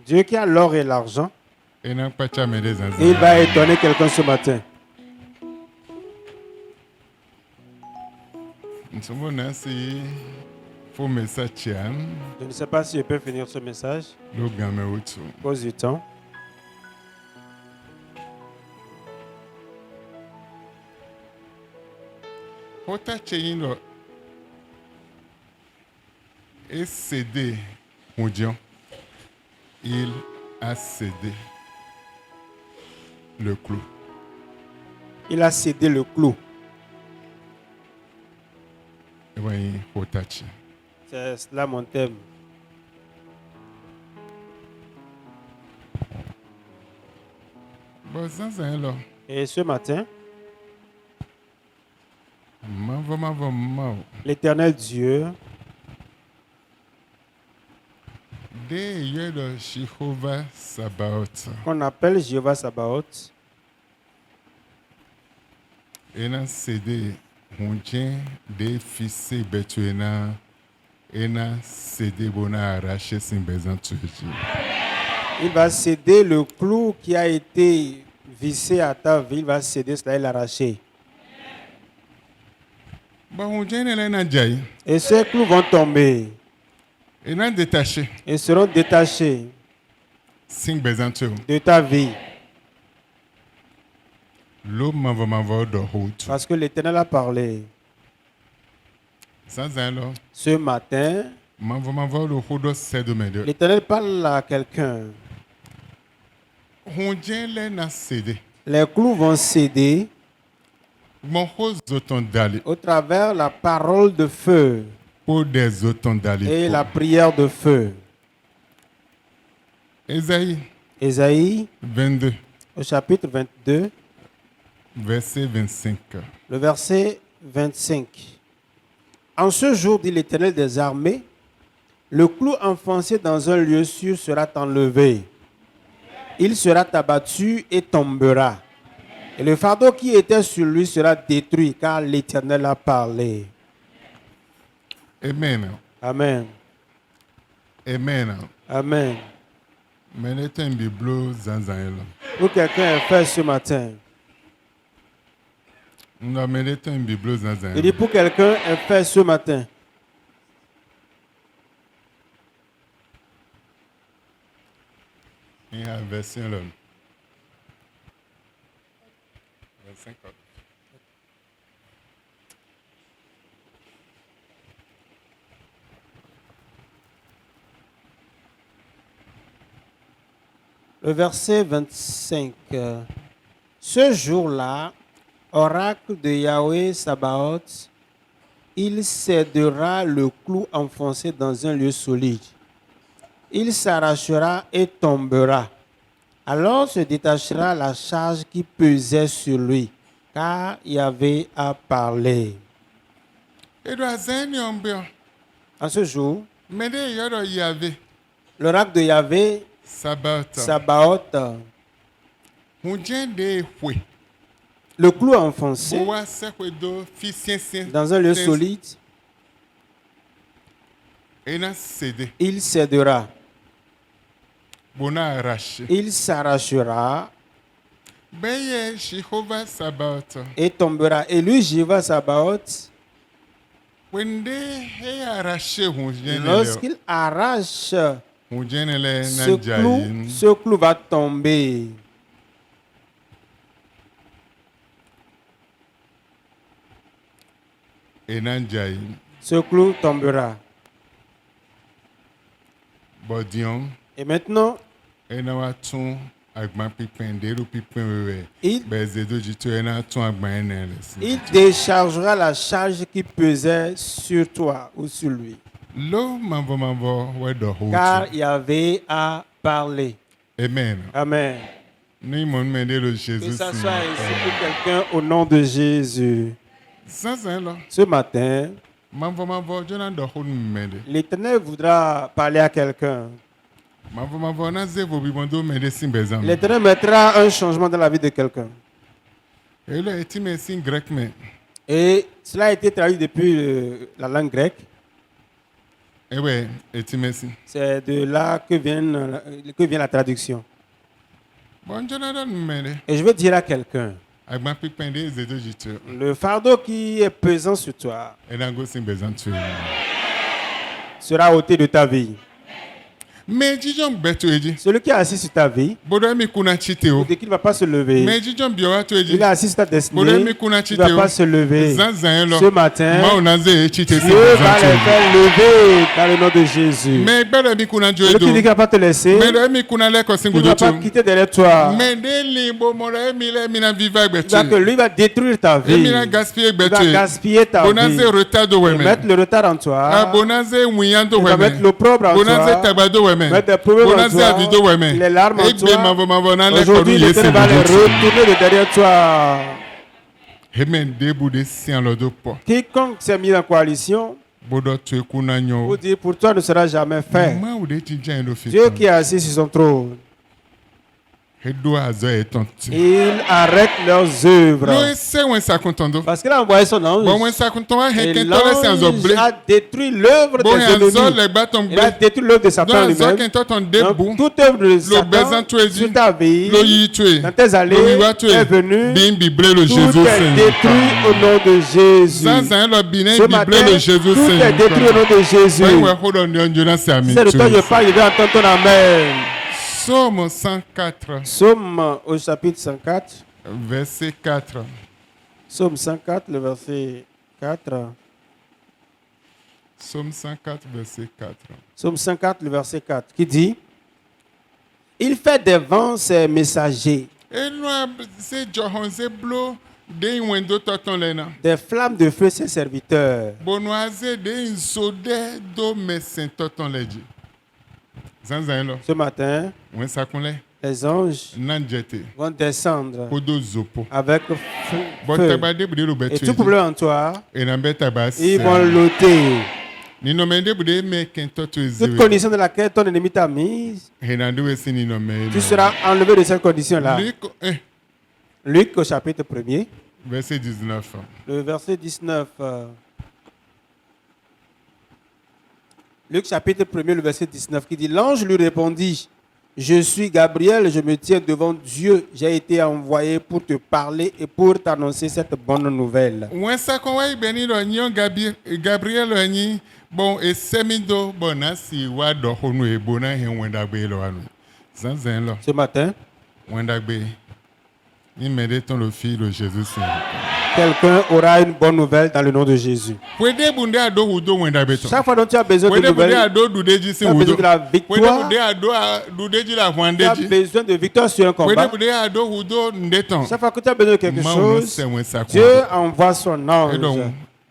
Dieu qui a l'or et l'argent, il va étonner quelqu'un ce matin. Je ne sais pas si je peux finir ce message à cause du temps. Et cédé, il a cédé le clou. Il a cédé le clou. C'est là mon thème. Et ce matin, l'Éternel Dieu qu'on appelle Jéhovah Sabaoth il va céder le clou qui a été vissé à ta vie, il va céder cela et l'arracher. Et ces clous vont tomber. Ils seront détachés de ta vie. Parce que l'Éternel a parlé. Ce matin, l'Éternel parle à quelqu'un. Les clous vont céder au travers la parole de feu et la prière de feu. Ésaïe 22, au chapitre 22, verset 25. le verset 25. En ce jour, dit l'Éternel des armées, le clou enfoncé dans un lieu sûr sera enlevé. Il sera abattu et tombera. Et le fardeau qui était sur lui sera détruit, car l'Éternel a parlé. Amen. Amen. Amen. Amen. Pour quelqu'un est fait ce matin. Il dit pour quelqu'un est fait ce matin. Il y a une version là. Verset 4. Le verset 25. Ce jour-là, oracle de Yahweh Sabaoth, il cédera le clou enfoncé dans un lieu solide. Il s'arrachera et tombera. Alors se détachera la charge qui pesait sur lui, car Yahweh a parlé. En ce jour, l'oracle de Yahweh Sabaoth, le clou enfoncé dans un lieu solide, il cédera. Il s'arrachera et tombera. Et lui, Jéhovah Sabaoth, lorsqu'il arrache ce clou va tomber. Ce clou tombera. Et maintenant, il déchargera la charge qui pesait sur toi ou sur lui. Car Yahweh a parlé. Amen. Amen. Que ça soit ainsi pour quelqu'un au nom de Jésus. Ce matin, l'Éternel voudra parler à quelqu'un. L'Éternel mettra un changement dans la vie de quelqu'un. Et cela a été traduit depuis la langue grecque. Eh ouais, et tu merci. C'est de là que vient la traduction. Bon, Jonathan, mais Et je veux dire à quelqu'un, avec ma pique pendée, c'est deux jitu. le fardeau qui est pesant sur toi Et dans go sin besoin de tuer. sera ôté de ta vie. Mais Dijon beto eji. Celui qui est assis sur ta vie, Bodo mi kuna chite o. dès qu'il ne va pas se lever, Mais Dijon biora to eji. il est assis sur ta Bodo destinée, mi kuna il ne chite va o. pas se lever. Zanzan lo. Ce matin, Ma onaze e chite sin Dieu va les besoin faire lever dans le nom de Jésus. Mais bodo mi kuna jo Celui qui dit qu'il ne edo. va pas te laisser, Mais do mi kuna le ko sin il ne godo va pas to. quitter derrière toi. Mais de limbo mo re mi le mi na viva Il beto. va que lui va détruire ta Et vie. mi na gaspiller Il beto. va gaspiller ta Bonaze vie. retard do Et mettre weme. le retard en Ah toi. bonaze wiando Il va mettre weme. l'opprobre en Bonaze toi. tabado weme. Mettre des problèmes en Bonaze toi. avido weme. Les larmes en Egbe toi. mavo na le ko Aujourd'hui, nu l'Éternel yesi va les godo. retourner de derrière toi. Amen. Debu de si en lodo po. Quiconque s'est mis en coalition, Bodo tu ekuna nyo. vous dit pour toi ne sera jamais fait. Ma ou de ti jan lo fi. Dieu qui est assis sur son trône, Edo azo etonti. il arrête leurs Lo œuvres. ese wen sa kontondo. Parce qu'il a envoyé son Bon wen ange. sa konton a Et heken tole se anzo l'ange ble. a détruit l'œuvre Bon des anzo ennemis. le baton Il a ble. détruit l'œuvre de Satan Don anzo lui-même. ken toton Donc, debu. toute œuvre de Lo bezan Satan tu eji. sur ta vie, Lo yi tu e. dans tes allées, Lo wiwa tu est e. venu. Bin bible le Tout Jésus est détruit au nom de Jésus. Zanzan lo binen Ce bible matin, le Jésus tout est détruit au nom de Jésus. When we hold on the Jonas Si c'est de toi je parle, je vais entendre ton amen. Psaume 104, Psaume au chapitre 104. verset 4. Psaume 104, le verset 4. Psaume 104, verset 4. Psaume 104, le verset 4, qui dit: Il fait des vents ses messagers, Et nous, c'est John Zeblo, des wendo toton lena. des flammes de feu ses serviteurs. Bonoise de insode do mesin toton leji. Zanzan lo. Ce matin, Wen sakonle. les anges Nanjete. vont descendre Kodo zopo. avec Bon feu. tabade bude lo Et betu. tout problème en toi, Et nambe tabas. ils vont l'ôter. Ni no mende bude me kento to Toute ezewe. condition dans laquelle ton ennemi t'a mise, Et nandu esi ni no me. tu seras enlevé de cette condition-là. Luc au chapitre 1er, Verset 19. le verset 19. Luc chapitre 1er, le verset 19, qui dit: L'ange lui répondit: Je suis Gabriel, je me tiens devant Dieu. J'ai été envoyé pour te parler et pour t'annoncer cette bonne nouvelle. Wen sakon wa ibeni lo nyon Gabriel lo nyi. Bon, et semido bona si wa do honu e bona he wenda gbe lo anu. Zanzan lo. Ce matin, Wenda gbe. Ni mede ton le fils de Jésus Saint. quelqu'un aura une bonne nouvelle dans le nom de Jésus. Pwede bunde ado hudo wenda beton. Chaque fois dont tu as besoin de Pwede bunde nouvelles, ado dudeji tu sin as besoin hudo. de la Pwede victoire, bunde ado dudeji la tu as wandeji. besoin de victoire sur un Pwede combat. bunde ado hudo ndeton. Chaque fois que tu as besoin de quelque Ma chose, se wen sakon. Dieu envoie son Et ange. donc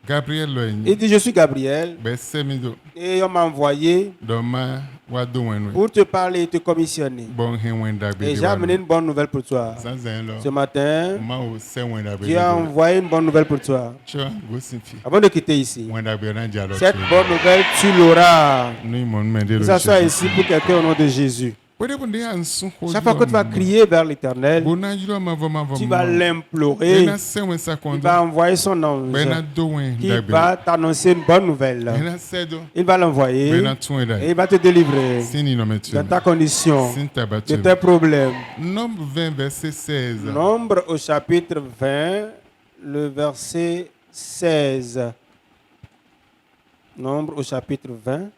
Gabriel lo Il nyi. dit: Je suis Gabriel Be semido. et on m'a envoyé Doma wa do wenwe. pour te parler et te commissionner. Bon he wenda gbe. Et j'ai amené une bonne nouvelle pour toi. Zanzan lo. Ce matin, Ma o se wenda gbe. Dieu a envoyé une bonne nouvelle pour toi. Tu vois, go sinfi. Avant de quitter ici, Wenda gbe na jalo. cette bonne nouvelle, tu l'auras. Nous mon mende Que le ça soit Jésus. ici pour quelqu'un au nom de Jésus. Pwede bunde ansun ko. Chaque fois que tu vas crier vers l'Éternel, Bona jilo mavo. tu vas l'implorer. Bena se wen Il sakondo. va envoyer son Bena ange do wen qui dagbe. va t'annoncer une bonne nouvelle. Bena sedo. Il va l'envoyer Bena tun et dagbe. il va te délivrer Sini no metu. de ta condition, Sin de tabatu. tes problèmes. Nombre 20 verset 16. Nombre au chapitre 20, le verset 16. Nombre au chapitre 20.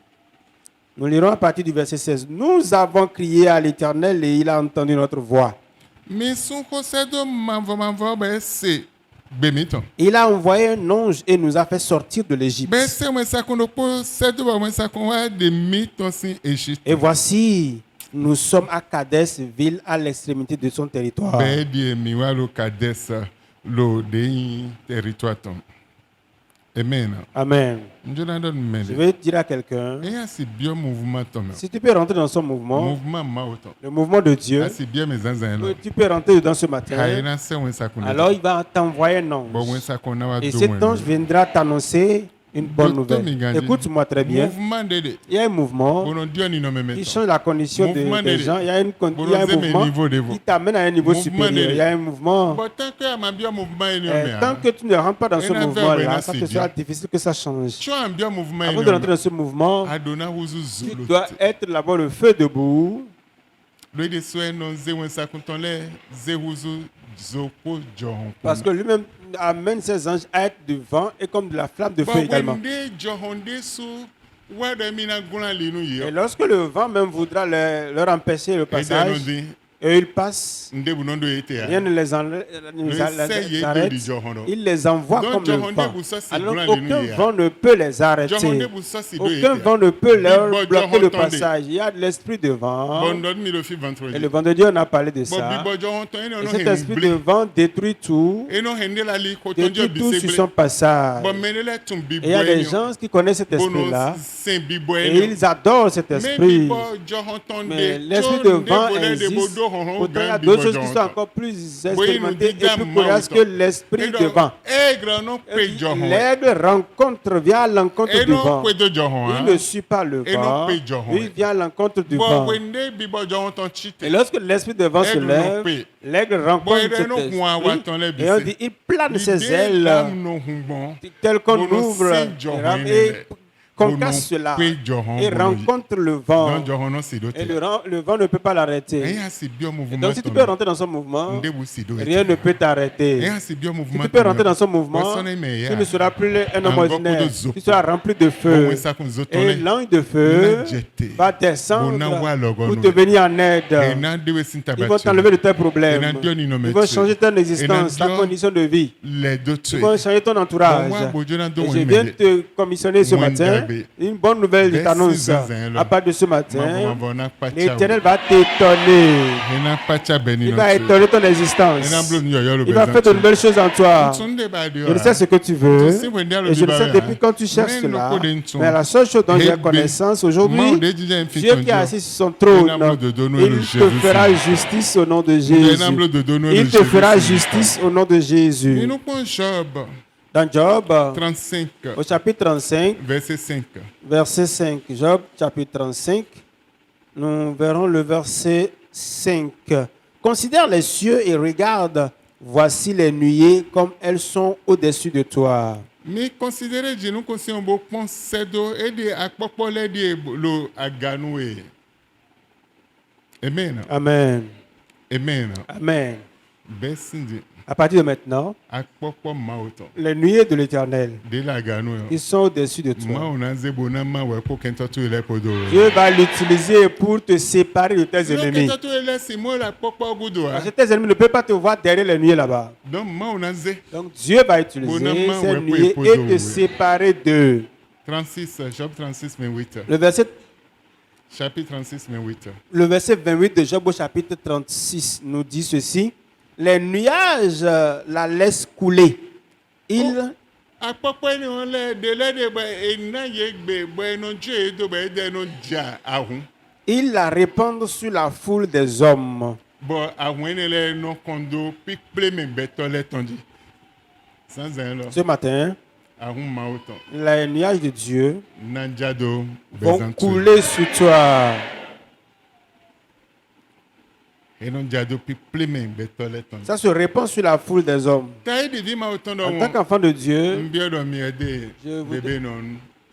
Nous lirons à partir du verset 16. Nous avons crié à l'Éternel et il a entendu notre voix. Mais son consedo mavo be se bemiton. Il a envoyé un ange et nous a fait sortir de l'Égypte. Be se wen sakondo po sedo ba wen sakon wa de miton sin Égypte. Et voici, nous sommes à Kadès, ville à l'extrémité de son territoire. Be di mi wa lo kadesa lo de territoire ton. Amen. Amen. Njona don Je mende. vais dire à quelqu'un, Et asi bien mouvement ton. si tu peux rentrer dans son mouvement, Mouvement ma autant. le mouvement de Dieu, Asi bien mes zanzan lo. tu peux rentrer dedans ce matin. Hayena se wen sakondo. Alors il va t'envoyer un Bon wen ange. sakon na wa Et do cet wen. ange viendra t'annoncer une bonne Docteur nouvelle. Mingandi. Écoute-moi très bien. Mouvement de Il y a un mouvement bono Dieu ni no me qui meto. change la condition Mouvement des de- gens. Il y a, il y a un Bonozeme mouvement niveau de vous. qui t'amène à un niveau Mouvement supérieur. de- Il y a un mouvement. Bon, tant que amambia mouvement ni o Tant que tu ne rentres pas dans ce Et la mouvement-là, verbe, ça te c'est sera bien. difficile que ça change. tu as un mouvement Avant ni de rentrer dans ce mouvement, Adona wuzu tu zulu. dois être là-bas le feu debout. Le de soin non ze wen sa kontonle ze wuzu zoko johon. Parce que lui-même amène ses anges à être devant et comme de la flamme de feu Bon, également. wende johon de sou wa de mina guna linu Et yo. lorsque le vent même voudra leur empêcher le passage, et ils passent, Nde bunondo ete rien ya. ne les arrête. Il les envoie Donc, comme le John vent. Debu, ça, c'est Alors grand aucun alléluia. vent ne peut les arrêter. Johon de busa si do Aucun ete. vent ne peut leur Bibo bloquer Johon le tende. passage. Il y a de l'esprit de vent. Bon don mi le fi Et vendredi. le vendredi, on a parlé de Bon ça. bibo johon ton eno Et no cet esprit de hen vent détruit tout. eno hende la li ko tonjo Détruit tout sur biseble. son passage. Bon menele tum bibo Et il y a des enyo. gens qui connaissent cet Bono esprit-là. sen bibo Et enyo. ils adorent cet Mais esprit. bibo johon ton Mais de. l'esprit de vent existe. Pourtant, il y a d'autres choses qui sont encore plus expérimentées et plus coriaces que l'esprit de vent. Aigle non pe johon. L'aigle vient à l'encontre du Eno vent. pe do johon. Il ne suit pas le Et non vent. paye John. Il vient à l'encontre du Bon vent. wende bibo johon ton chite. Et lorsque l'esprit de vent se Aigle lève, non paye. l'aigle Bon rencontre ede cet no kwa wa ton le esprit. Et on bise. dit, il plane ses L'idée ailes d'âme non humbon. tel qu'on Bono ouvre sin John et Henele. concasse Bono cela paye John et Bono. rencontre le Non vent. johon non si do Et te. le vent ne peut pas l'arrêter. Eya si bio mouvement. Donc si tu peux rentrer dans son mouvement, Ndebu si do. rien ne peut t'arrêter. Eya si bio Si mouvement. tu peux rentrer dans son mouvement, tu ne seras plus un homme ordinaire. Tu seras rempli de feu. Et l'ange de feu va descendre pour te venir en aide. Ils vont t'enlever de tes problèmes. Ils vont changer ton existence, ta condition de vie. Ils vont changer ton entourage. Et je viens te commissionner ce matin une bonne nouvelle, je t'annonce. À part de ce matin, l'Éternel va t'étonner. Il va étonner ton existence. Il va faire de nouvelles choses en toi. Je ne sais ce que tu veux. Et je ne sais depuis quand tu cherches cela. Mais la seule chose dont j'ai connaissance aujourd'hui, Dieu qui est assis sur son trône, il te fera justice au nom de Jésus. Il te fera justice au nom de Jésus. Dans Job, 35, au chapitre 35, verset 5. verset 5. Job, chapitre 35, nous verrons le verset 5. Considère les cieux et regarde, voici les nuées comme elles sont au-dessus de toi. Mais considérez Dieu, nous considérons beaucoup cedo et de akpopole de lo aganoué. Amen. Amen. Amen. Amen. Besindi À partir de maintenant, akpopo maoto. les nuées de l'Éternel, De la ganou. ils sont au-dessus de Ma toi. onaze bonama we ko kentotu ile podo. Dieu va l'utiliser pour te séparer de tes ennemis. Kentotu ile si mo la popo gudo. Parce que tes ennemis ne peuvent pas te voir derrière les nuées là-bas. Donc ma onaze Donc Dieu va utiliser ces nuées et te séparer d'eux. 36 Job 36 28. Le verset Chapitre 36 28. Le verset 28 de Job au chapitre 36 nous dit ceci. Les nuages la laissent couler. Ils Akpọkpọ ni wọn lẹ de bẹ ena ye gbe bẹ eno tso ye do bẹ ede eno dza ahun. Ils la répandent sur la foule des hommes. Bọ ahun ene lẹ eno kọndo pípé mi bẹ tọ lẹ tọn di. Sanzan lọ. Ce matin, Ahun ma o tọn. les nuages de Dieu Nanjado vont bẹzan tu. couler sur toi. Eno jado pípé mi bẹ tọ lẹ tọn di. Ça se répand sur la foule des hommes. Tayi didi ma o tọn dọ En tant wọn. qu'enfant de Dieu, N bí ọdọ mi ẹdẹ Je vous bébé nọ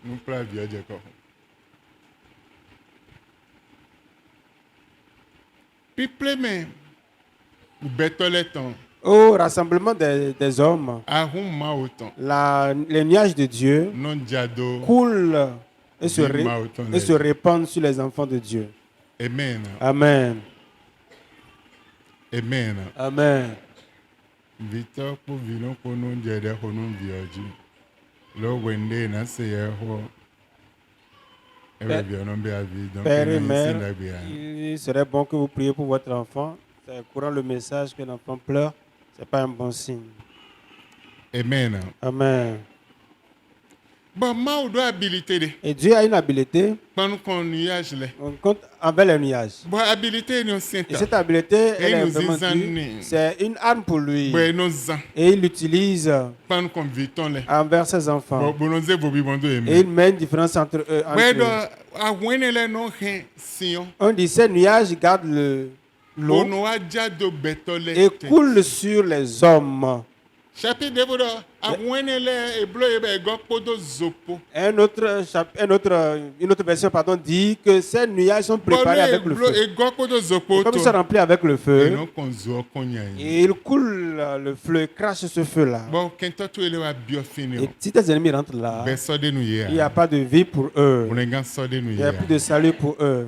nu kura bi ọjẹ kọ. Pípé mi bẹ tọ lẹ tọn. au rassemblement des hommes, Ahun ma o tọn. les nuages de Dieu Nanjado. coulent et se répandent sur les enfants de Dieu. Amen. Amen. Amen. Amen. Victor pour vino pour nous dire de nous vioji. Lo wende na se ye ho. Ebe bien on be avis donc Père et na mère, isi la bia. il serait bon que vous priez pour votre enfant. C'est courant le message que l'enfant pleure. Ce n'est pas un bon signe. Amen. Amen. Bon, ma do habilité de. Et Dieu a une habileté Pendant qu'on nuage là. envers les nuages. Bon, habilité nous Et c'est. cette habileté, elle est nous vraiment disons, due. C'est une arme pour lui. Bon, nous en. Et il l'utilise Pendant qu'on vit on là. envers ses enfants. Bon, bon nous vous bibondo Et aimer. il met une différence entre eux. Ouais, donc à wene là non rien sion. On dit ces nuages gardent l'eau On a déjà de bétole. et coulent sur les hommes. Chapitre de vodo à wene là et bleu et ben gopodo zopo. Une autre version dit que ces nuages sont préparés avec le feu. Et gopodo zopo. Comme ils sont remplis avec le Et feu, non qu'on zo konya. et ils coulent le feu, crachent ce feu-là. Bon, quand tu es là à biofini. Et si tes ennemis rentrent là, Ben so de nous il n'y a pas de vie pour eux. On est so de nous Il n'y a plus de salut pour eux.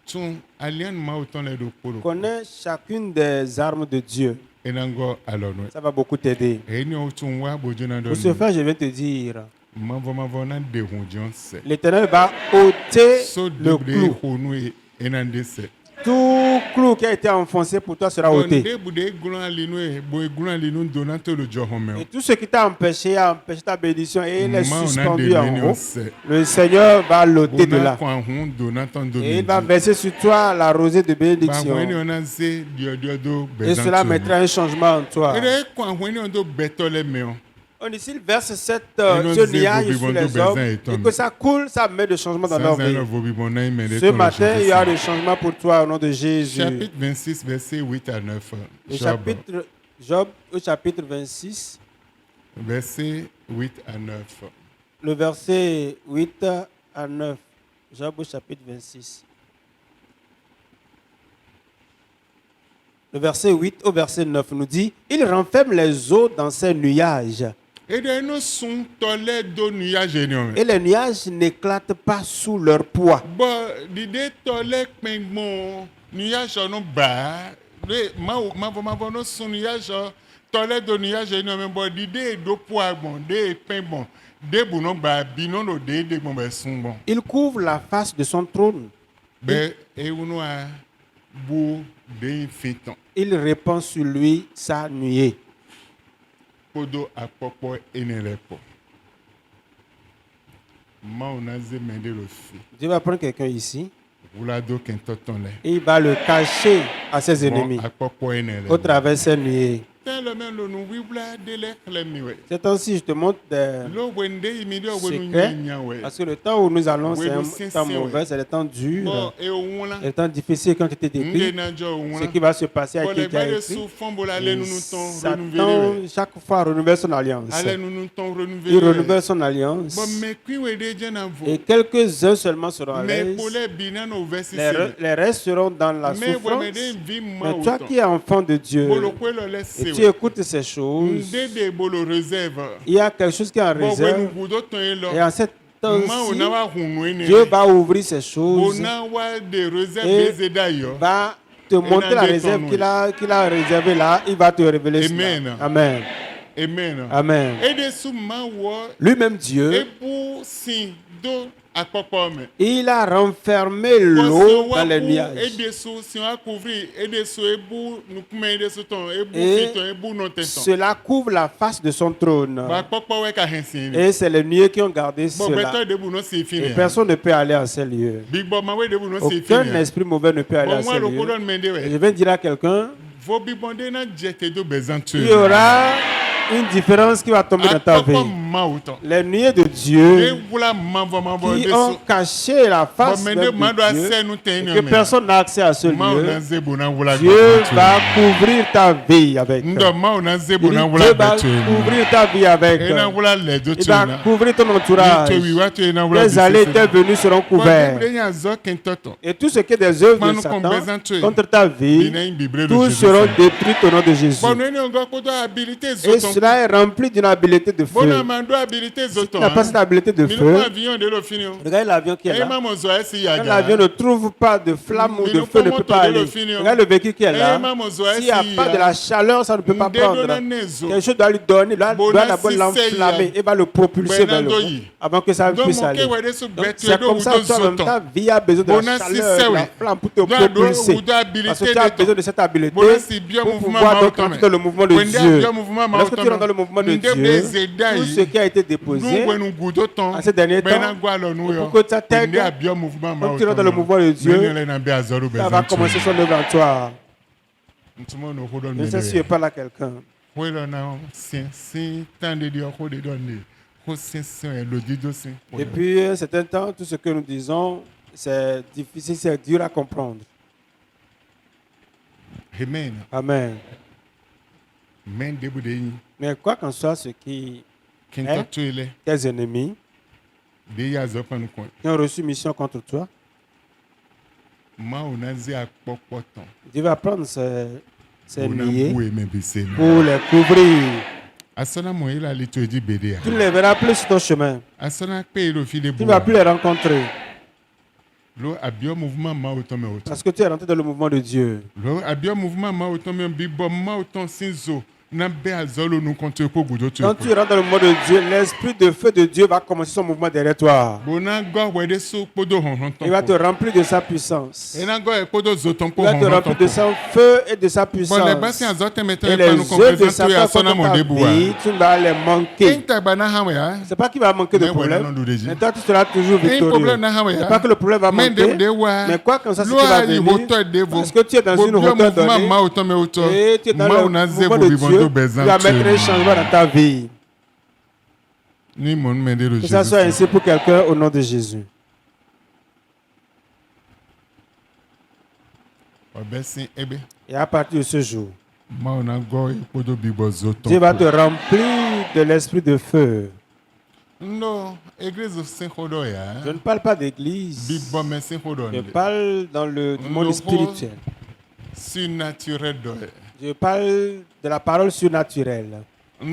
Tu alien ma autant les do polo. Connais chacune des armes de Dieu. Et nango alors nous. Ça va beaucoup t'aider. Et nous tu wa bojona do. Pour ce faire, je vais te dire, Mavo na de hunjon se. l'Éternel va ôter So le double clou. honu et nande se. Tout clou qui a été enfoncé pour toi sera ôté. De bude gulan linu e boy gulan linu donato le jo Et homme. tout ce qui t'a empêché a empêché ta bénédiction et il est Ma on a suspendu de en meni haut. se. Le Seigneur va l'ôter de Bona là. kwa hun donato do. Et il va verser sur toi la rosée de Ba bénédiction. weni ona se dio do Et cela mettra un changement en toi. Et kwa weni on do betole meon. On dit s'il verse nous ce nuage disons, sur vous les vivons hommes besoin et étonné. que ça coule, ça met des changements dans leur vie. Ce Ce matin, il y a des changements pour toi au nom de Jésus. Chapitre 26, versets 8 à 9. Job au chapitre 26, Versets 8 à 9. le verset 8 à 9. Job au chapitre 26. Le verset 8 au verset 9 nous dit, il renferme les eaux dans ses nuages. Et de nous sont tolés de nuages. Et les nuages n'éclatent pas sous leur poids. Bon, l'idée tolés, mais mon nuage non bas. Ma non son nuage tolés de nuages. Mais bon, l'idée de poids bon, des pains bon, des boulons bas, binon de des bon sont bon. Il couvre la face de son trône. Ben, et on a beau des fétons. Il répand sur lui sa nuée. Podo a popo enelepo. Ma on a zemende le feu. Dieu va prendre quelqu'un ici Roulado kentoton le. et il va le cacher à ses ennemis A popo enelepo. au travers ses nuées. Tellement le nous vibla de l'éclemiwe. C'est ainsi je te montre des Lo wende imidi o wenu secrets nya we. parce que le temps où nous allons, c'est Oui, un nous, temps c'est mauvais, c'est le temps Bon, dur, et on la. le temps difficile quand tu t'es Nde décrit. na jo on Ce la. qui va se passer à Bon, les quelqu'un balles écrit. sous fond bola le nous ton Satan, renouveler. chaque fois, renouvelle son alliance. Allez nous ton Il renouveler. renouvelle son alliance. Bon, mais qui we de jena Et vous. quelques-uns seulement seront à Mais l'aise. pour les binan au verset. Les restes seront dans la Mais vous souffrance. me dites vie Mais ma toi qui es enfant de Dieu Bolo kwelo laisse. et tu écoutes ces choses, Ndede bolo réserve. il y a quelque chose qui est en Bon, réserve. wenu budo ton elo. Et en cette Ma temps-ci, ona wa hunwene. Dieu va ouvrir ces choses, Ona wa de réserve Et- des d'ailleurs. va te montrer la réserve qu'il a réservée là. Il va te révéler Amen. cela. Amen. Amen. Amen. Et de sous ma wa Lui-même et Dieu, pour si do akpokome. il a renfermé l'eau dans les nuages. Et de sous si on a couvert et de sous et bou nous kume de sous ton et bou Et fiton et bou non tenton. cela couvre la face de son trône. Ba akpokpo we ka hensin. Et c'est les nuées qui ont gardé Bon, cela. beto de bou non si Et fini. personne ne peut aller à ces lieux. Big Bob ma we de bou non si Aucun fini. esprit mauvais ne peut aller à Bon, moi ces le lieux. kodon mende Et we. je vais dire à quelqu'un, Vos bibonde na jete do bezantu. il y aura une différence qui va tomber dans ta vie. Les nuées de Dieu qui ont caché la face même de Dieu et que personne n'a accès à ce lieu, Dieu va couvrir ta vie avec. Dieu va couvrir ta vie avec. Il va couvrir ton entourage. Tes allées, tes venues seront couverts. Et tout ce qui est des œuvres de Satan contre ta vie, tous seront détruits au nom de Jésus. Et cela est rempli d'une habilité de feu. Si tu n'as pas cette habilité de feu, regarde l'avion qui est là. Quand l'avion ne trouve pas de flamme ou de feu, ne peut pas aller. Regarde le véhicule qui est là. S'il n'y a pas de la chaleur, ça ne peut pas prendre. Quelque chose doit lui donner, doit d'abord l'enflammer et va le propulser vers le haut avant que ça puisse aller. Donc, c'est comme ça que toi-même, ta vie a besoin de la chaleur, de la flamme pour te propulser. Parce que tu as besoin de cette habilité pour pouvoir donc rentrer dans le mouvement de Dieu. Lorsque tu rentres dans le mouvement de Dieu, tout ce qui a été déposé nous nous goûtons temps en ces derniers temps, pour que ta tête, comme tu rentres dans le mouvement de Dieu, ça va commencer son œuvre en toi. Je ne sais si je parle à quelqu'un. Depuis un certain temps, tout ce que nous disons, c'est difficile, c'est dur à comprendre. Amen. Amen. Mais quoi qu'en soit ce qui est, tes ennemis qui ont reçu mission contre toi, Dieu va prendre ses milliers pour les couvrir. Tu ne les verras plus sur ton chemin. Tu ne vas plus les rencontrer. Parce que tu es rentré dans le mouvement de Dieu. Quand tu rentres dans le mouvement de Dieu, l'esprit de feu de Dieu va commencer son mouvement derrière toi. Il va te remplir de sa puissance. Il va te remplir de son feu et de sa puissance. Et les œuvres de Satan contre ta vie, tu vas les manquer. Ce n'est pas qu'il va manquer de problème, mais toi tu seras toujours victorieux. Ce n'est pas que le problème va manquer, mais quoi comme ça, c'est qui va venir. Parce que tu es dans une hauteur donnée et tu es dans le mouvement de Dieu. Tu vas mettre un changement dans ta vie. Que ça soit ainsi pour quelqu'un au nom de Jésus. Et à partir de ce jour, Dieu va te remplir de l'esprit de feu. Je ne parle pas d'église. Je parle dans le monde spirituel. Je parle de la parole surnaturelle. Je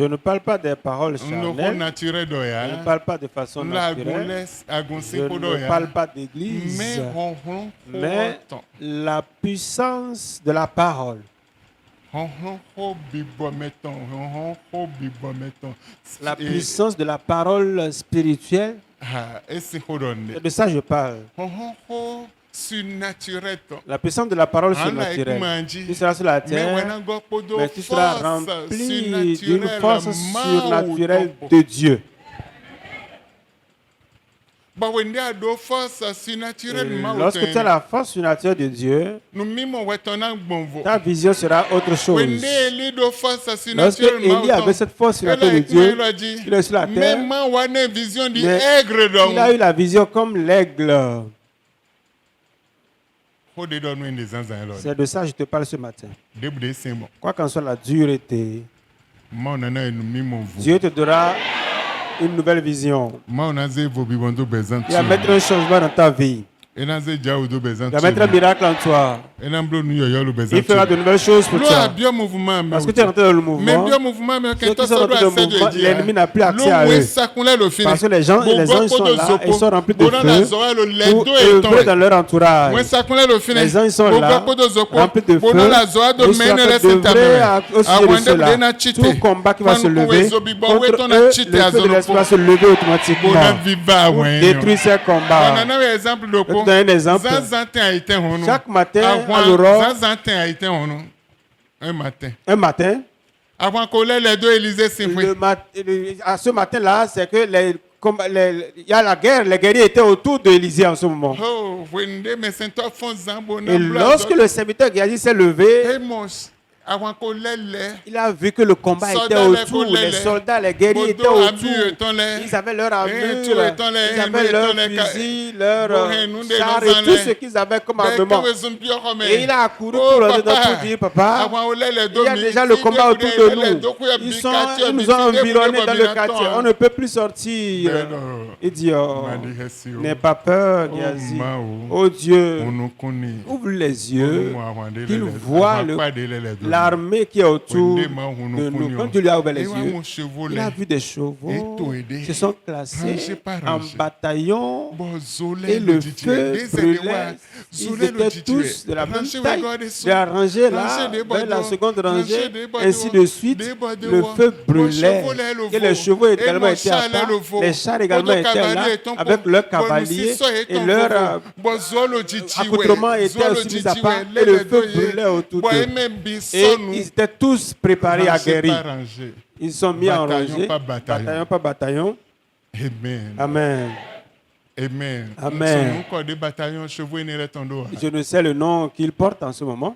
ne parle pas des paroles charnelles. Je ne parle pas de façon naturelle. Je ne parle pas d'église. Mais la puissance de la parole. La puissance de la parole spirituelle. De ça je parle. La puissance de la parole surnaturelle. Tu seras sur la terre, mais tu seras rempli d'une force surnaturelle de Dieu. Lorsque tu as la force surnaturelle de Dieu, ta vision sera autre chose. Lorsque Élie avait cette force surnaturelle de Dieu, il est sur la terre, il a eu la vision comme l'aigle. C'est de ça que je te parle ce matin. Quoi qu'en soit la dureté, Dieu te donnera une nouvelle vision. Il va mettre un changement dans ta vie. Il va mettre un miracle en toi. Il fera de nouvelles choses pour toi. Parce que tu es rentré dans le mouvement. Ceux qui sont rentrés dans le mouvement, l'ennemi n'a plus accès à eux. Parce que les anges sont là et sont remplis de feu pour œuvrer dans leur entourage. Les anges sont là, remplis de feu, et sont en train d'œuvrer au sujet de cela. Tout combat qui va se lever contre eux, le feu de l'esprit va se lever automatiquement pour détruire ces combats. Donner un exemple. Chaque matin à l'aurore, un matin, à ce matin-là, c'est que il y a la guerre, les guerriers étaient autour d'Élisée en ce moment. Et lorsque le serviteur Géasi s'est levé, il a vu que le combat était autour, les soldats, les guerriers étaient autour. Ils avaient leur armure, ils avaient leurs fusils, leurs chars et tout ce qu'ils avaient comme armement. Et il a accouru pour leur dire, papa, il y a déjà le combat autour de nous. Ils nous ont environnés dans le quartier, on ne peut plus sortir. Il dit, oh, n'aie pas peur, Géasi. Oh Dieu, ouvre les yeux, qu'ils voient l'armée qui est autour de nous. Quand Dieu lui a ouvert les yeux, il a vu des chevaux qui se sont classés en bataillon et le feu brûlait. Ils étaient tous de la même taille. De la rangée là, vers la seconde rangée, ainsi de suite, le feu brûlait. Et les chevaux également étaient à part. Les chars également étaient là, avec leurs cavaliers et leurs accoutrements étaient aussi mis à part. Et le feu brûlait autour d'eux. Et nous. ils étaient tous préparés à Rangé guérir. par rangé. Ils sont mis en Bataillon rangée, par bataillon. bataillon par bataillon. Amen. Amen. Amen. Amen. Nous encore des bataillons chevaux et les tondeaux. Je ne sais le nom qu'ils portent en ce moment,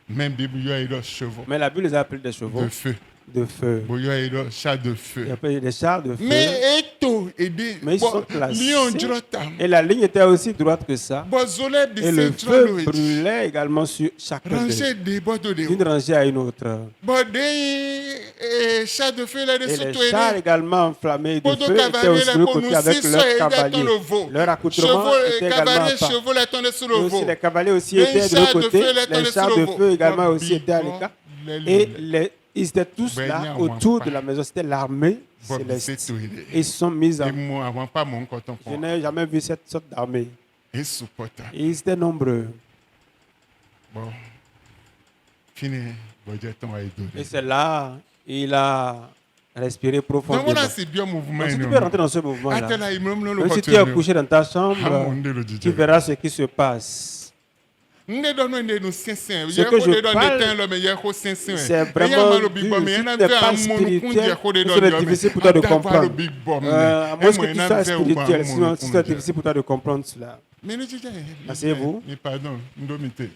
Même Bible, il y a des chevaux mais la Bible les a appelés des chevaux de feu. de feu. Il y a des chats de Il feu. a appelé des chars de feu. Mais eto et des Mais ils sont classés. lions drotam. Et la ligne était aussi droite que ça. Bozole Et le bise feu drolo. brûlait également sur chacun d'eux, Ranger des bottes de d'une rangée à une autre. des chats de feu là Et des les sauts chars également enflammés de Poto feu étaient cavalier aussi là sur le pour nous côté avec six leurs et cavaliers. le veau. Leur accoutrement Chevaux était également à cavaliers part. chevaux là tombent sur Et le aussi veau. les cavaliers aussi Les étaient de chars l'autre de côté. feu, là, Les tombent chars sur de le veau. feu également aussi Bibon, étaient à l'écart. les Et lulus. ils étaient tous là Benya autour wampa. de la maison. C'était l'armée Bob céleste. Zetoile. Ils se sont mis en... Et moi, avant pas mon coton. Je n'ai jamais vu cette sorte d'armée. Et supportable. Et ils étaient nombreux. Bon. Fini. Bon, j'ai ton Et idole. c'est là, il a respiré Donc, profondément. voilà, c'est bien mouvement. Donc, si tu peux rentrer dans ce mouvement-là, Attends là, il me le même si tu es couché dans ta chambre, Ce tu verras ce qui se passe. Ce que Ce que je parle, c'est vraiment du pas spirituel, c'est difficile pour toi de comprendre. À moins que tu sois spirituel, sinon c'est difficile pour toi de comprendre cela. Asseyez-vous. Pardon, Ndomité.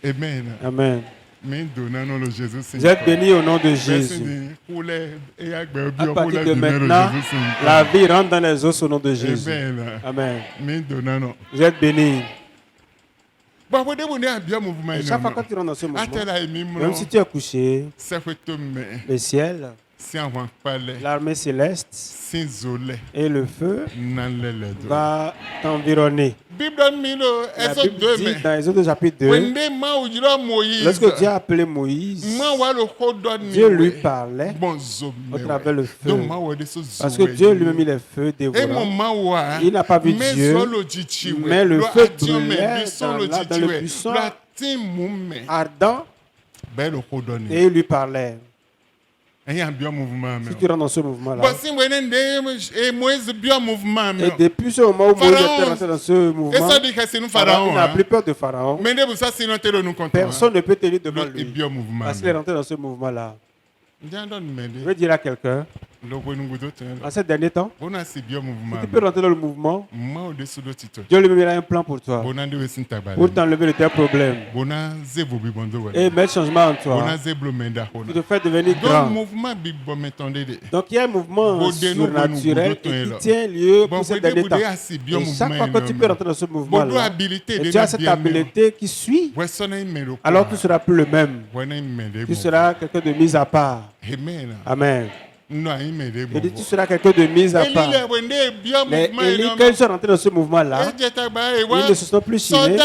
Amen. Amen. Mais donnant le Jésus. Vous êtes bénis au nom de Jésus. À partir de maintenant, la vie rentre dans les os au nom de Jésus. Amen. Mais donnant. Vous êtes bénis. Et Et chaque fois que tu rentres dans ce mouvement, même si tu es couché, le ciel, l'armée céleste et le feu va t'environner. La Bible dit dans Exode chapitre 2, lorsque Dieu a appelé Moïse, Dieu lui parlait au travers le feu. Parce que Dieu lui-même il est feu dévorant. Il n'a pas vu Dieu, mais le feu brûlait dans le buisson ardent et il lui parlait. Si tu rentres dans ce mouvement-là, et depuis ce moment où Moïse était rentré dans ce mouvement, Pharaon, il n'a plus peur de Pharaon. Personne ne peut tenir devant lui parce qu'il est rentré dans ce mouvement-là. Je veux dire à quelqu'un, en ces derniers temps, si tu peux rentrer dans le mouvement, Dieu lui-même a un plan pour toi, pour t'enlever de tes problèmes et mettre changement en toi, pour te faire devenir grand. Donc il y a un mouvement surnaturel qui tient lieu pour ces derniers temps. Et chaque fois que tu peux rentrer dans ce mouvement-là, et tu as cette habileté qui suit, alors tu ne seras plus le même. Tu seras quelqu'un de mis à part. Amen. Et dit, tu seras quelqu'un de mis à part. Mais Élie, quand ils sont rentrés dans ce mouvement-là, ils ne se sont plus chimés.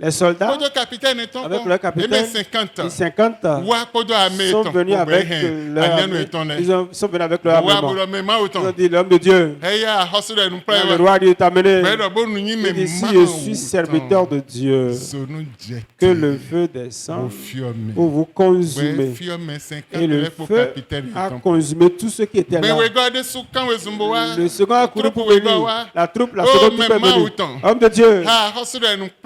Les soldats, avec leur capitaine, les 50 sont venus avec leur armement. Ils sont venus avec leur armement. Ils ont dit, l'homme de Dieu, le roi Dieu t'a amené. Il dit, si je suis serviteur de Dieu, que le feu descende pour vous consumer. Et le feu a consumé tout ce qui était là. Le second a couru pour venir. La troupe, la seconde troupe est venue. Homme de Dieu,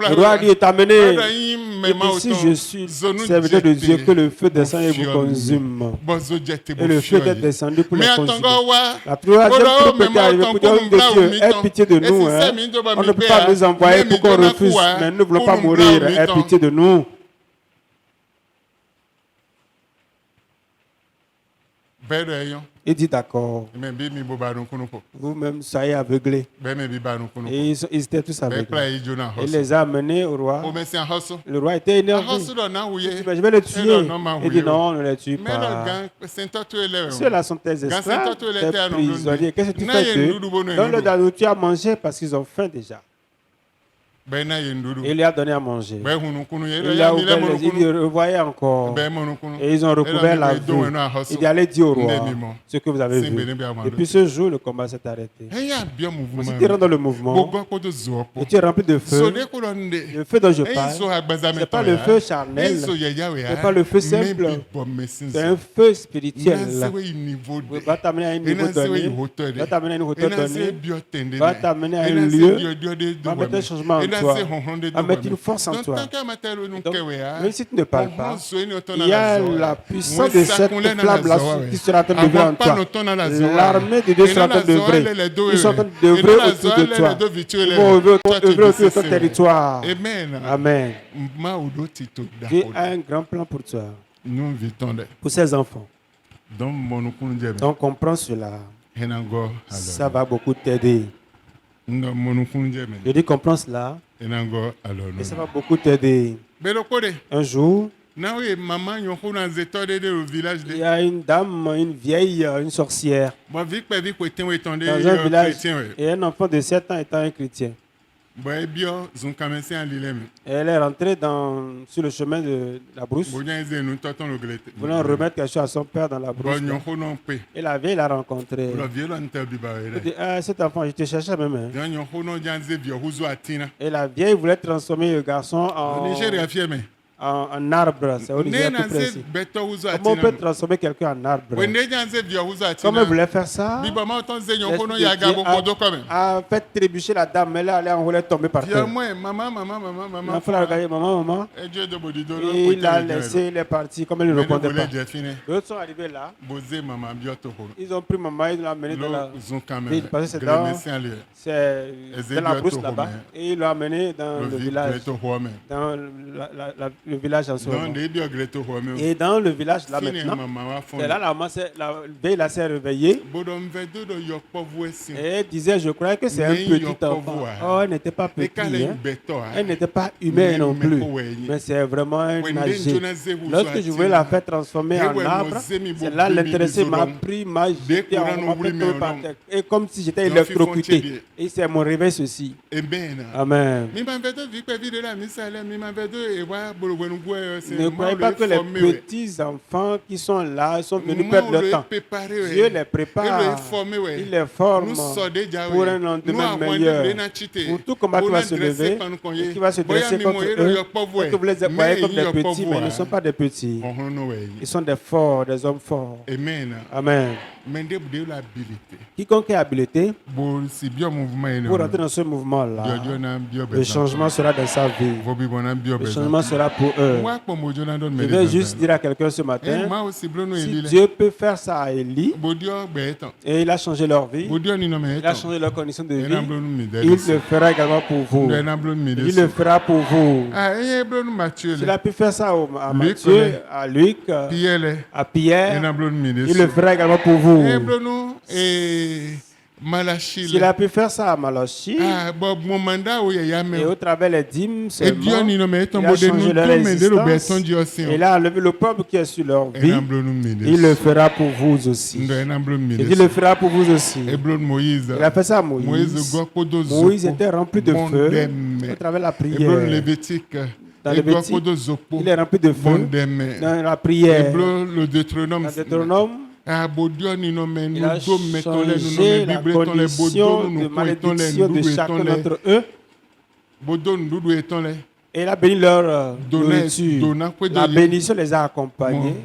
le roi Dieu t'a amené. Et si je suis serviteur de Dieu, que le feu descende et vous consume. Et le feu est descendu pour les consumer. La troisième troupe était arrivée pour dire, homme de Dieu, aie pitié de nous. Hein. On ne peut pas nous envoyer pour qu'on refuse, mais nous ne voulons pas mourir. Aie pitié de nous. Il dit d'accord. Vous-même, soyez aveuglés. Et ils étaient tous aveuglés. Il les a amenés au roi. Le roi était énervé. Il dit, je vais les tuer. Il dit non, ne les tue pas. Ceux-là sont tes esclaves, tes prisonniers. Qu'est-ce que tu fais d'eux? Donne-leur de la nourriture à manger parce qu'ils ont faim déjà. Il lui a donné à manger. Il a ouvert les yeux, il revoyait encore. Et ils ont recouvert la vue. Il allait dire au roi ce que vous avez vu. Depuis ce jour, le combat s'est arrêté. Si tu rentres dans le mouvement et tu es rempli de feu, le feu dont je parle, ce n'est pas le feu charnel, ce n'est pas le feu simple, c'est un feu spirituel. Il va t'amener à un niveau donné, va t'amener à une hauteur donnée, va t'amener à un lieu, va mettre un changement en toi, à mettre une force en toi. Donc, même si tu ne parles pas, il y a la puissance de cette flamme-là qui sera en train de brûler en toi. L'armée de Dieu sera en train d'œuvrer. Ils sont en train d'œuvrer autour de toi. Ils vont œuvrer autour de ton territoire. Amen. Dieu a un grand plan pour toi, pour ses enfants. Donc comprends cela. Ça va beaucoup t'aider. Je dis comprends cela et ça va beaucoup t'aider. Un jour, il y a une dame, une vieille, une sorcière dans un village et un enfant de 7 ans étant un chrétien. Elle est rentrée sur le chemin de la brousse, voulant remettre quelque chose à son père dans la brousse. Et la vieille l'a rencontré. Elle dit, ah, cet enfant, je te cherchais même. Hein. Et la vieille voulait transformer le garçon en arbre. C'est au Niger tout précis. Comment on peut transformer quelqu'un en arbre? Comme elle voulait faire ça, a fait trébucher la dame, mais là, elle voulait tomber par terre. L'enfant a regardé, maman. Et il a laissé, il est parti, comme elle ne répondait pas. Les autres sont arrivés là. Ils ont pris maman, ils l'ont amené dans la ville, parce que c'est dans la brousse là-bas. Et ils l'ont amené dans le village. Dans le village en ce moment. Et dans le village là maintenant, et là, la vieille là s'est réveillée et elle disait, je croyais que c'est un petit enfant. Oh, elle n'était pas petite, hein. Elle n'était pas humaine non plus, mais c'est vraiment un âgé. Lorsque je voulais la faire transformer en arbre, c'est là l'intéressé m'a pris, m'a jeté en fait par terre. Et comme si j'étais électrocuté. Et c'est mon réveil ceci. Amen. Ne croyez pas que les petits enfants qui sont là sont venus perdre leur temps. Dieu les prépare, il les forme pour un lendemain meilleur, pour tout combat qui va se lever et qui va se dresser contre eux. Et que vous les voyez comme des petits, mais ils ne sont pas des petits. Ils sont des forts, des hommes forts. Amen. Quiconque est habilité pour rentrer dans ce mouvement-là, le changement sera dans sa vie. Le changement sera pour eux. Je vais juste dire à quelqu'un ce matin, si Dieu peut faire ça à Élie, et il a changé leur vie, il a changé leurs conditions de vie, il le fera également pour vous. Il le fera pour vous. S'il a pu faire ça à Matthieu, à Luc, à Pierre, il le fera également pour vous. S'il a pu faire ça à Malachi, et au travers les dîmes, seulement, il a changé leur existence, et il a enlevé le peuple qui est sur leur vie, il le fera pour vous aussi. Et il le fera pour vous aussi. Il a fait ça à Moïse. Moïse était rempli de feu au travers la prière. Dans le Lévitique, il est rempli de feu dans la prière. Dans le Deutéronome, il a changé la condition de malédiction de chacun d'entre eux. Et il a béni leur nourriture. La bénédiction les a accompagnés.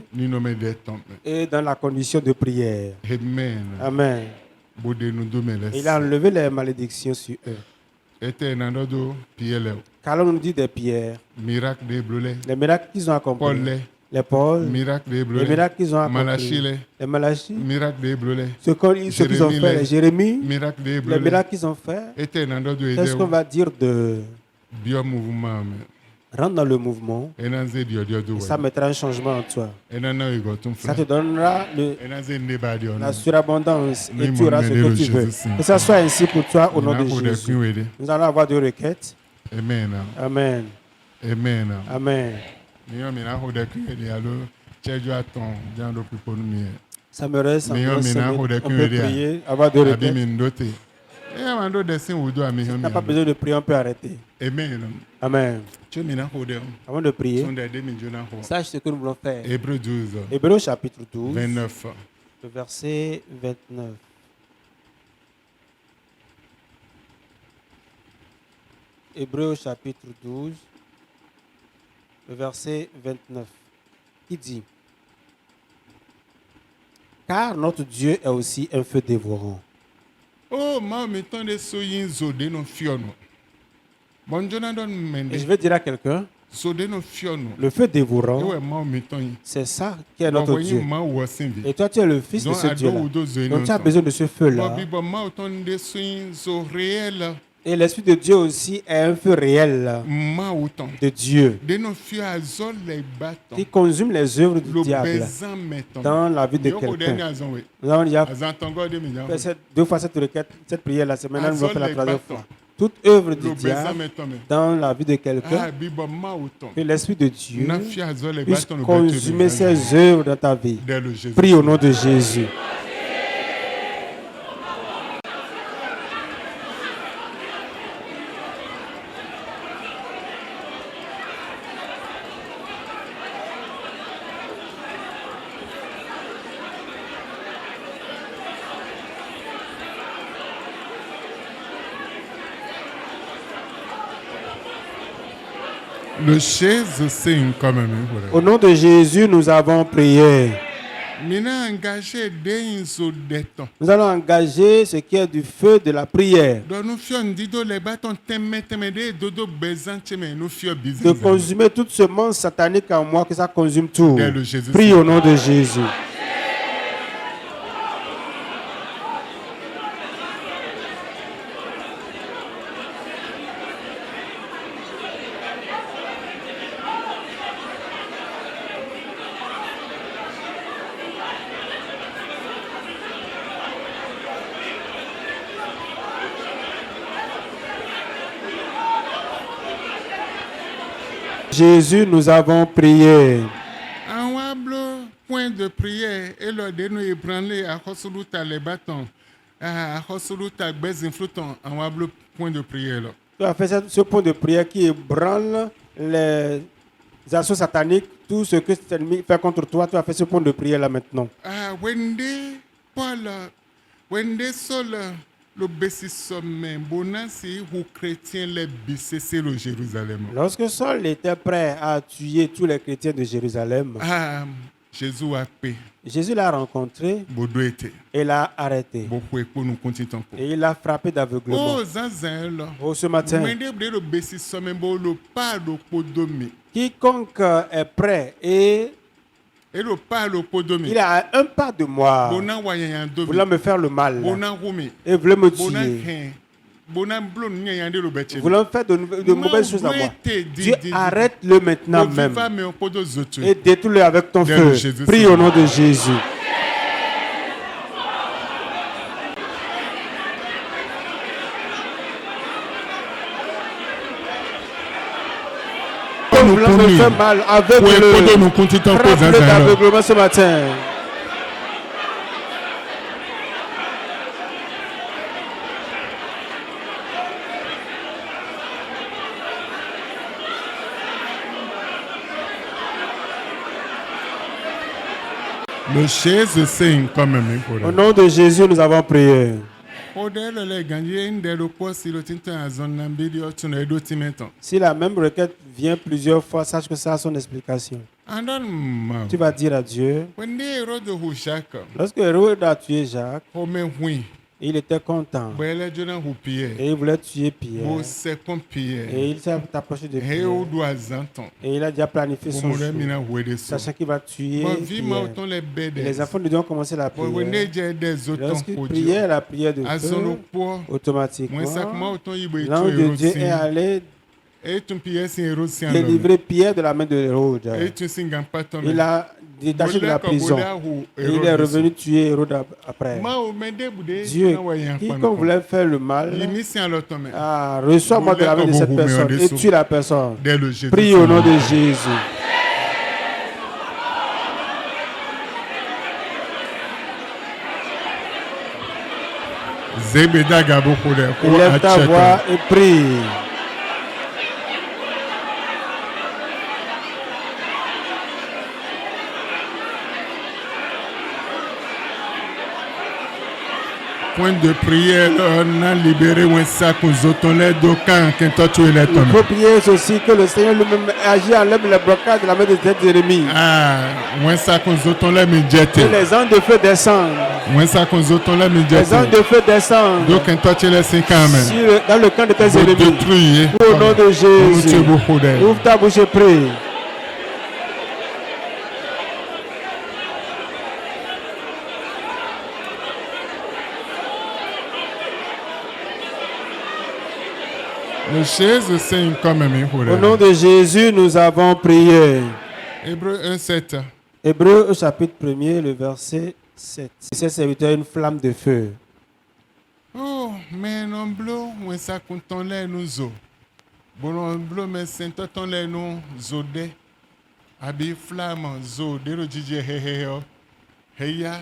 Et dans la condition de prière. Amen. Il a enlevé les malédictions sur eux. Car on nous dit des pierres. Les miracles qu'ils ont accomplis. Les Paul, les miracles qu'ils ont accomplis, les Malachi, ce qu'ils ont fait, les Jérémie, les miracles qu'ils ont fait, qu'est-ce qu'on va dire de rentre dans le mouvement et ça mettra un changement en toi. Ça te donnera la surabondance et tu auras ce que tu veux. Que ça soit ainsi pour toi au nom de Jésus. Nous allons avoir 2 requêtes. Amen. Amen. Amen. Ça me reste on peut prier, avoir 2 requêtes. Si tu n'as pas besoin de prier, on peut arrêter. Amen. Avant de prier, sache ce que nous voulons faire. Hébreux chapitre 12, le verset 29. Hébreux chapitre 12, le verset 29. Il dit, car notre Dieu est aussi un feu dévorant. Bon Jonathan Et je Mende. vais dire à quelqu'un, Sode no fiono. le feu dévorant, Ewe ma omiton. c'est ça qui est notre Dieu. Ma wasinvi. Et toi, tu es le fils de ce Dieu-là. Donc tu as besoin de ce feu-là. Bobi bo ma oton de swing so réel. Et l'Esprit de Dieu aussi est un feu réel Ma oton. de Dieu De no fio azol les bâtons. qui consume les œuvres du Le diable bezan meton. dans la vie de Yoko quelqu'un. deni azon we. Nous avons déjà Azan tongo de mi fait deux fois cette requête, cette prière la semaine, nous allons faire la Azol troisième les fois. bâtons. Toute œuvre Le du bezan diable meton me. dans la vie de quelqu'un, Ah bibo ma oton. que l'Esprit de Dieu Na fio azol les puisse bâtons le consumer bâton. ses œuvres dans ta vie. Dès le Jésus. Prie au nom de Jésus. Le Jésus c'est quand même. Au nom de Jésus, nous avons prié. Mina engagé des so déton. Nous allons engager ce qui est du feu de la prière, Donc nous fions dido les bâtons teme de dodo bezan cheme nous fions de business. consumer toute semence satanique en moi, que ça consume tout. Dès le Jésus. Prie au nom de Jésus. Jésus, nous avons prié. En wablo point de prière et le de nous ébranler à Hosuluta les bâtons. À Hosuluta bezin flouton en wablo point de prière là. Tu as fait ce point de prière qui ébranle les assauts sataniques, tout ce que cet ennemi fait contre toi. Tu as fait ce point de prière là maintenant. Ah wende Paul wende sol le bessi sommet bonasi ou chrétien les bissécé le Jérusalem. Lorsque Saul était prêt à tuer tous les chrétiens de Jérusalem, Ah Jésus a paix. Jésus l'a rencontré Bodo était. et l'a arrêté. Beaucoup pour nous continuons. Et il l'a frappé d'aveuglement. Oh Zanzan là. Oh, ce matin, Mende bre le bessi sommet bo le pas le podomi. quiconque est prêt et Et le pas le podomi. il est à un pas de moi, Bona wayan do. voulant me faire le mal Bona rumi. et voulait me Bona tuer, hen. Bona blon nyande le betche. voulant faire de mauvaises choses à moi. Dieu, arrête-le maintenant même Viva me podo zotu. et détruis-le avec ton Dans feu. le Jésus. Prie au nom de Jésus. Voulant me faire mal, Ouais, podo aveugle-le. nous continuons pour Frappe-le Zanzan. d'aveuglement ce matin. Le Jésus c'est quand même. Au nom de Jésus, nous avons prié. Odele le gagner ndé le poste le tinta azon nambidi otun edo timeton. Si la même requête vient plusieurs fois, sache que ça a son explication. Andon ma. Tu vas dire à Dieu, Wende ero de hushaka. lorsque Hérode a tué Jacques, Home hui. il était content. Bele jona hu Pierre. Et il voulait tuer Pierre. Bo sekon Pierre. Et il s'est approché de He Pierre. o do azanton. Et il a déjà planifié son Omore jour, mina huede so. sachant qu'il va tuer Bo vi ma Pierre. oton le Et bede. les enfants de Dieu ont commencé la Bo wende prière. je des oton Lorsqu'il kodio. priait la prière de Azon le feu, po. Mwen sak ma automatiquement, oton yibo etu l'ange de Dieu est ero sin. allé Et ton Pierre sin ero sin alon. délivrer Pierre de la main de Hérode. Et tu sin gampaton. Il a détaché de la prison. Et il est revenu tuer Hérode après. Ma o mende bude. Dieu, quiconque voulait faire le mal, Limisi en l'automne. reçois-moi de la main de cette personne et tue la personne. Dès le Jésus. Prie au nom de Jésus. Zebeda gabo kule. Élève ta voix et prie. Point de prière, on a libéré un sac aux autres d'aucun qui ont tué les Il tonnes. faut prier aussi que le Seigneur lui-même agit, enlève les blocages de la main de tes ennemis. Ah, un sac aux autres les médiatés. Que les anges de feu descendent. Un sac aux autres les Les médiatés. anges de feu descendent Donc, quand tu les 5 ans, dans le camp de tes vous ennemis. détruisez. Au nom de Jésus. Ouvre ta bouche et prie. Le Jésus, c'est une comme Au nom de Jésus, nous avons prié. Hébreu 1:7. Hébreu au chapitre 1er, le verset 7. Ce serviteur une flamme de feu. Oh, mais non bleu, moi ça compte les nous os. Bon non bleu, mais c'est ton les nous zodé. Abi flamme zodé le DJ heya.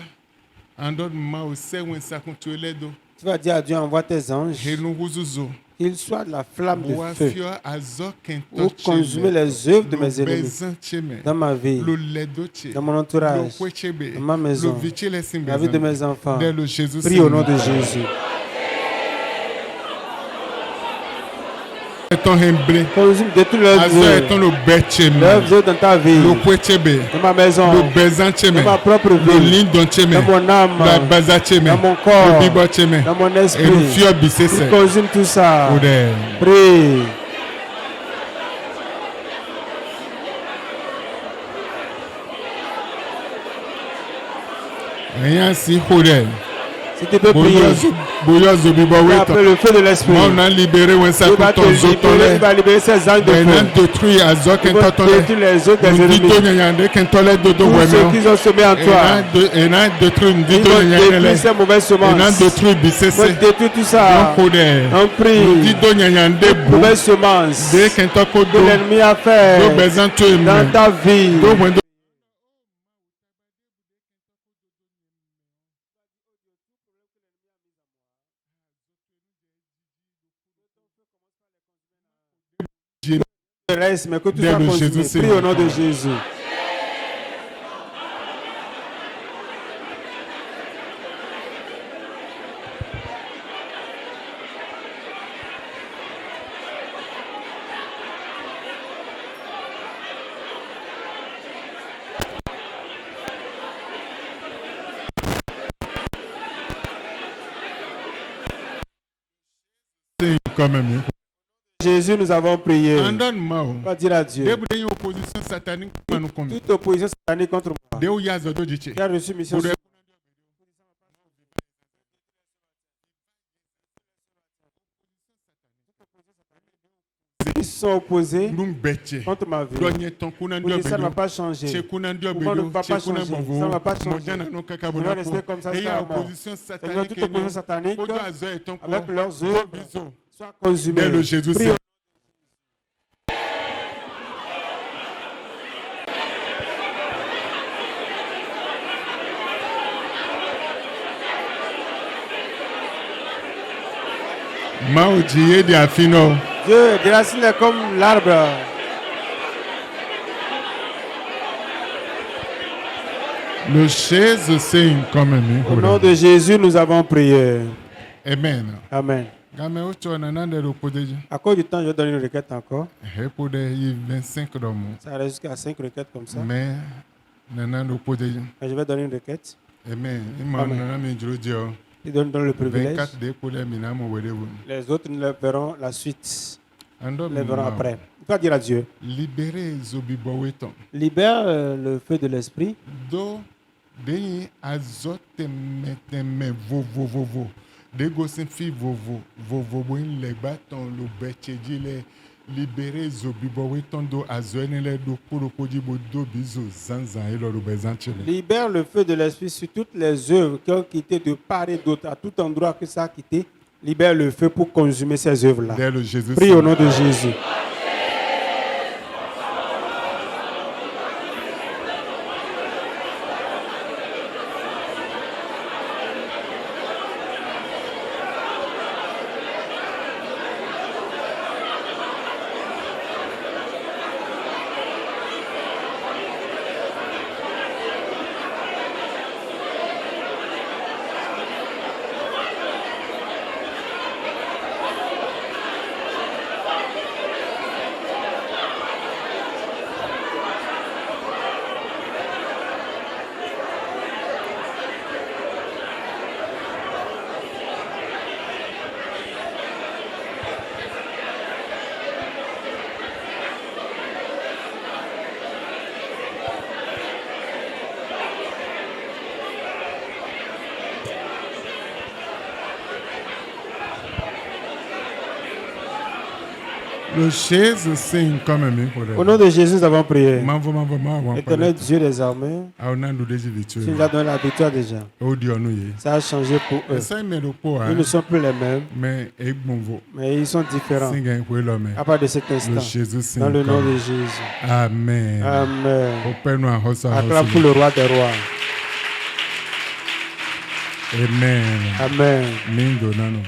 En d'autres mots, c'est moi ça compte les dos. Tu vas dire à Dieu, envoie tes anges, Et nous vous qu'ils soient de la flamme de feu pour consumer les œuvres de mes ennemis dans ma vie, dans mon entourage, dans ma maison, dans la vie de mes enfants. Prie au nom de Jésus. Consume de tous leurs œuvres dans ta vie, dans ma maison, dans ma propre vie, dans mon âme, dans mon corps, dans mon esprit. Il consume tout ça. Prie. Rien si Si tu peux prier, après le feu de l'esprit, on a libéré un sac il va te libérer, il va libérer ses anges de feu. détruit Il va détruire les autres des ennemis. Tous ceux qui ont semé en toi, ils vont détruire ces mauvaises semences. Ils vont détruire tout ça. On prie. Mauvaises semences que l'ennemi a fait dans ta vie. Reste, mais que tout soit consumé. Prie au nom de Jésus. Quand même. Jésus, nous avons prié. Mao. Va dire à Dieu. Une opposition satanique nous combien. Toute opposition satanique contre moi. Qui a reçu mission. Ils sont opposés contre ma vie. Ça ne va pas changer. Comment ne va pas changer? Ça ne va pas changer. On va rester comme ça. Seigneur, toute opposition satanique avec leurs œuvres soit consumée. Prie. Dieu déracine comme l'arbre. Le Jésus, c'est une comme même. Au nom de Jésus, nous avons prié. Amen. Amen. À cause du temps, je vais donner une requête encore. Ça reste jusqu'à 5 requêtes comme ça. Mais je vais donner une requête. Amen. Ils donnent le privilège. Les autres, nous verront la suite. Les verront après. Il va dire à Dieu. Libère le feu de l'esprit. Libère le feu de l'esprit sur toutes les œuvres qui ont quitté de part et d'autre, à tout endroit que ça a quitté. Libère le feu pour consumer ces œuvres-là. Prie au nom de Jésus. Le Jésus sing comme un mec. Au nom de Jésus, nous avons prié. Éternel Éternel Dieu des armées, tu Dieu. nous as donné la victoire déjà. Ça a changé pour eux. Ils ne sont plus les mêmes, mais ils sont différents. À part de cet instant, dans le nom de Jésus. Amen. Amen. Acclame Amen. pour le roi des rois. Amen. Amen. Mingo nano.